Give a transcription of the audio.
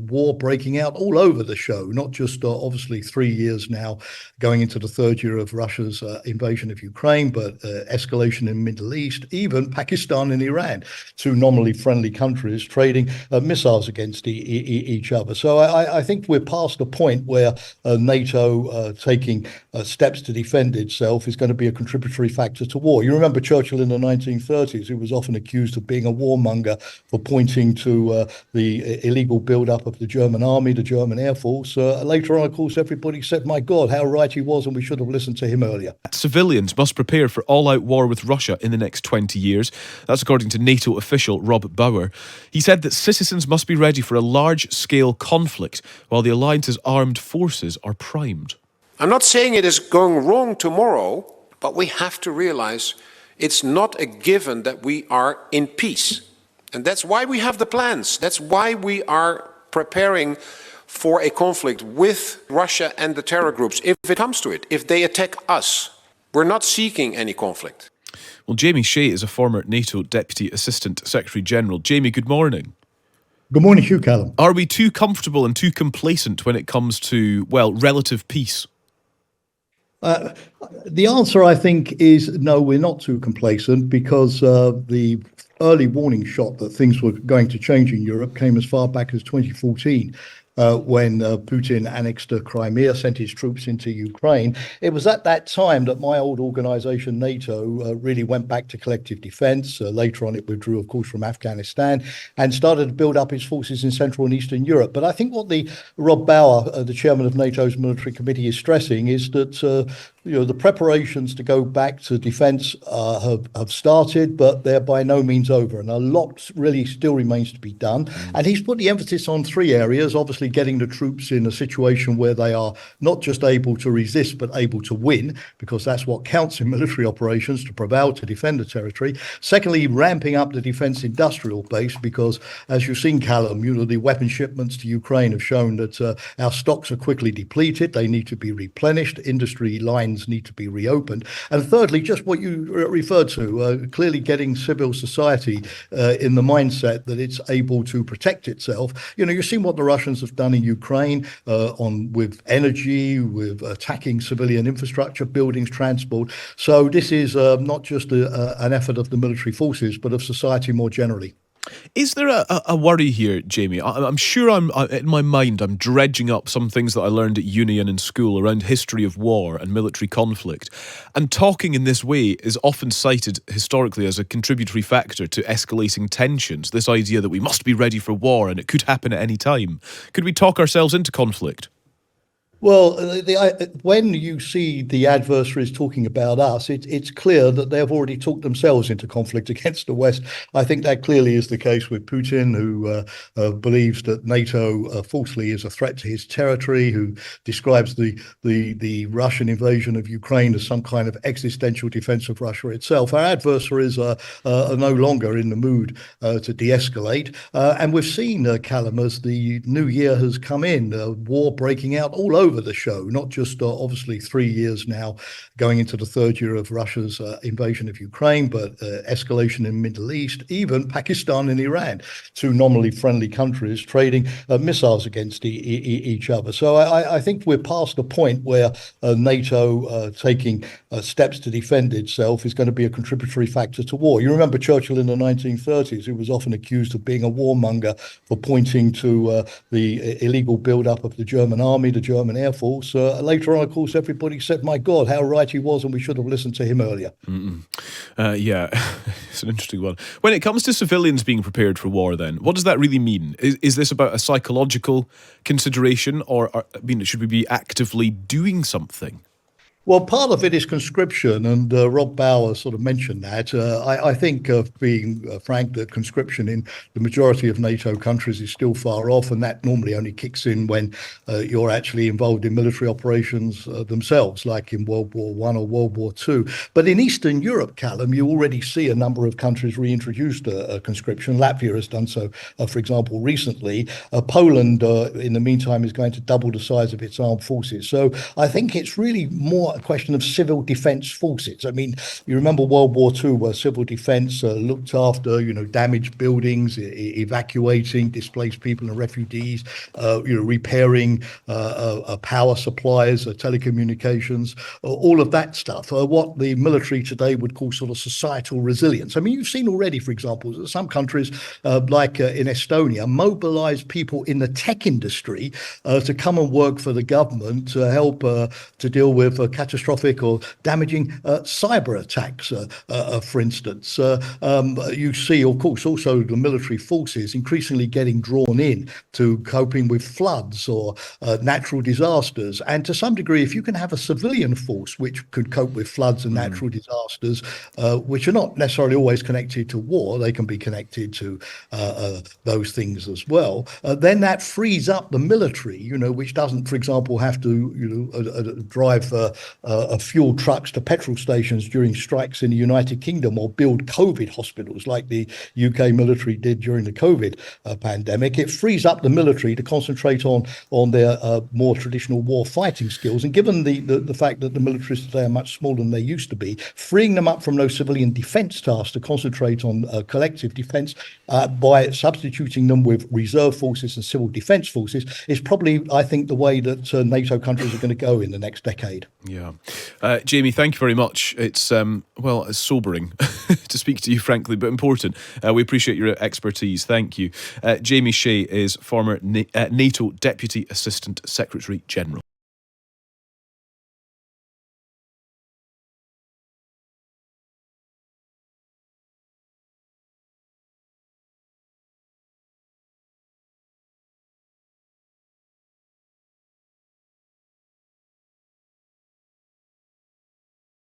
war breaking out all over the show, not just obviously 3 years now going into the third year of Russia's invasion of Ukraine, but escalation in the Middle East, even Pakistan and Iran, two nominally friendly countries trading missiles against each other. So I think we're past the point where NATO taking steps to defend itself is going to be a contributory factor to war. You remember Churchill in the 1930s, who was often accused of being a warmonger for pointing to the illegal build-up of the German army, the German Air Force. Later on, of course, everybody said, my God, how right he was, and we should have listened to him earlier. Civilians must prepare for all-out war with Russia in the next 20 years. That's according to NATO official Rob Bauer. He said that citizens must be ready for a large-scale conflict while the alliance's armed forces are primed. I'm not saying it is going wrong tomorrow, but we have to realize it's not a given that we are in peace. And that's why we have the plans. That's why we are preparing for a conflict with Russia and the terror groups, if it comes to it, if they attack us. We're not seeking any conflict. Well, Jamie Shea is a former NATO Deputy Assistant Secretary General. Jamie, good morning. Good morning to you, Callum. Are we too comfortable and too complacent when it comes to, well, relative peace? The answer, I think, is no, we're not too complacent, because the early warning shot that things were going to change in Europe came as far back as 2014. When Putin annexed Crimea, sent his troops into Ukraine. It was at that time that my old organization, Nato, really went back to collective defense. Later on, it withdrew, of course, from Afghanistan and started to build up its forces in Central and Eastern Europe. But I think what the Rob Bauer, the chairman of NATO's military committee, is stressing is that the preparations to go back to defense have started, but they're by no means over. And a lot really still remains to be done. And he's put the emphasis on three areas, obviously getting the troops in a situation where they are not just able to resist, but able to win, because that's what counts in military operations, to prevail, to defend the territory. Secondly, ramping up the defense industrial base, because as you've seen, Callum, the weapon shipments to Ukraine have shown that our stocks are quickly depleted. They need to be replenished. Industry lines need to be reopened. And thirdly, just what you referred to, clearly getting civil society in the mindset that it's able to protect itself. You've seen what the Russians have done in Ukraine with energy, with attacking civilian infrastructure, buildings, transport. So this is not just an effort of the military forces, but of society more generally. Is there a worry here, Jamie? I'm sure in my mind, I'm dredging up some things that I learned at uni and in school around history of war and military conflict. And talking in this way is often cited historically as a contributory factor to escalating tensions. This idea that we must be ready for war and it could happen at any time. Could we talk ourselves into conflict? Well, when you see the adversaries talking about us, it's clear that they've already talked themselves into conflict against the West. I think that clearly is the case with Putin, who believes that NATO falsely is a threat to his territory, who describes the Russian invasion of Ukraine as some kind of existential defense of Russia itself. Our adversaries are no longer in the mood to de-escalate. And we've seen, Callum, as the new year has come in, war breaking out all over the show, not just obviously 3 years now going into the third year of Russia's invasion of Ukraine, but escalation in the Middle East, even Pakistan and Iran, two nominally friendly countries trading missiles against each other. So I think we're past the point where NATO taking steps to defend itself is going to be a contributory factor to war. You remember Churchill in the 1930s, who was often accused of being a warmonger for pointing to the illegal build-up of the German army, the German Air Force. Later on, of course, everybody said, my God, how right he was, and we should have listened to him earlier. Yeah, it's an interesting one. When it comes to civilians being prepared for war, then, what does that really mean? Is this about a psychological consideration, or should we be actively doing something? Well, part of it is conscription, and Rob Bauer sort of mentioned that. I think, being frank, that conscription in the majority of NATO countries is still far off, and that normally only kicks in when you're actually involved in military operations themselves, like in World War I or World War II. But in Eastern Europe, Callum, you already see a number of countries reintroduced conscription. Latvia has done so, for example, recently. Poland, in the meantime, is going to double the size of its armed forces. So I think it's really more a question of civil defence forces. I mean, you remember World War II, where civil defence looked after, damaged buildings, evacuating displaced people and refugees, repairing power supplies, telecommunications, all of that stuff. What the military today would call sort of societal resilience. I mean, you've seen already, for example, that some countries, like in Estonia, mobilise people in the tech industry to come and work for the government to help to deal with catastrophic or damaging cyber attacks, for instance. You see, of course, also the military forces increasingly getting drawn in to coping with floods or natural disasters. And to some degree, if you can have a civilian force which could cope with floods and natural disasters, which are not necessarily always connected to war, they can be connected to those things as well, then that frees up the military, which doesn't, for example, have to drive fuel trucks to petrol stations during strikes in the United Kingdom or build COVID hospitals like the UK military did during the COVID pandemic. It frees up the military to concentrate on their more traditional war fighting skills. And given the fact that the militaries today are much smaller than they used to be, freeing them up from those civilian defence tasks to concentrate on collective defence by substituting them with reserve forces and civil defence forces is probably, I think, the way that NATO countries are going to go in the next decade. Yeah. Jamie, thank you very much. It's, it's sobering to speak to you, frankly, but important. We appreciate your expertise. Thank you. Jamie Shea is former NATO Deputy Assistant Secretary General.